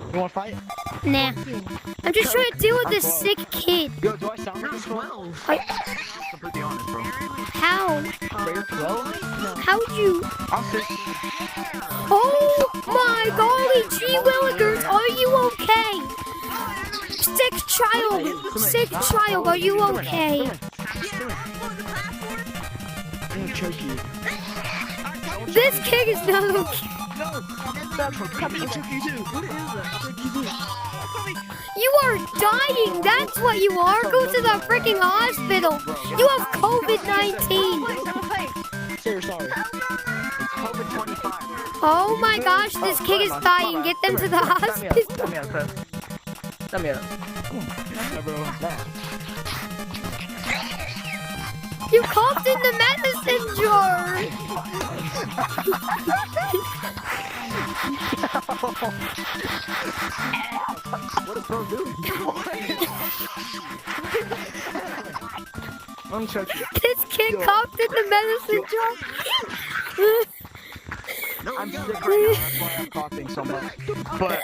You want to fight? Nah. I'm just trying to deal with this sick kid. Yo, do I sound like a 12? Completely honest, bro. How? You're 12? No. How'd you? I'm 6. Oh my golly, gee willikers, are you okay? Sick child, are you okay? I'm gonna choke you. This kid is not okay. No, come here, choke you too. What is that? You are dying, that's what you are. Go to the freaking hospital. You have COVID-19. Say you're sorry. It's COVID-25. Oh my gosh, this kid is dying. Get them to the hospital. Come here. Bro. You coughed in the medicine jar. What is bro doing? I'm choking. This kid coughed in the medicine jar. I'm sick right now, that's why I'm coughing so much. But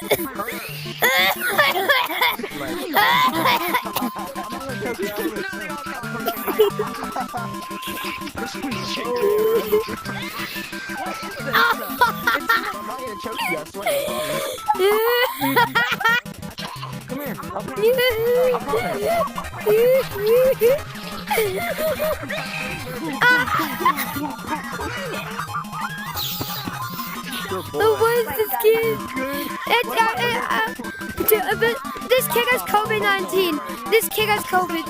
What is this kid? This kid has COVID-19. This kid has COVID.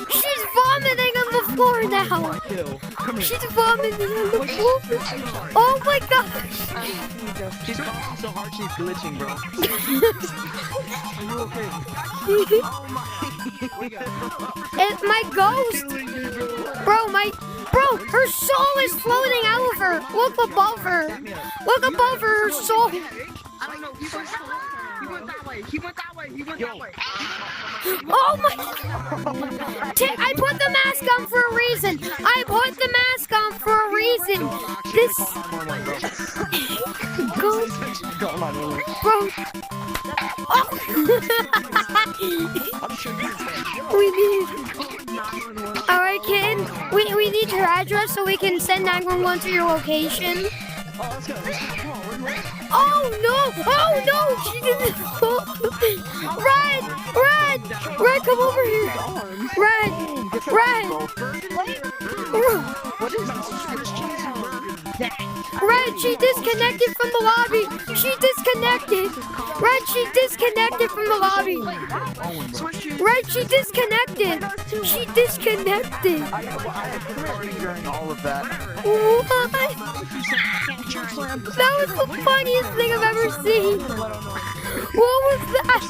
She's vomiting on the floor now. She's vomiting on the floor. Oh my gosh. She's coughing so hard she's glitching, bro. Are you okay? It's my ghost. Bro, her soul is floating out of her. Look above her. Look above her soul. I don't know. He went that way. He went that way. Oh my! I put the mask on for a reason. I put the mask on for a reason. This bro. Oh. We need. All right, kid. We need your address so we can send 911 to your location. Oh no! Oh no! She didn't. Red! Come over here! Red! Red, she disconnected from the lobby. She disconnected. Red, she disconnected from the lobby. Red, she disconnected. She disconnected. During all of that. What? That was the funniest thing I've ever seen. What was that?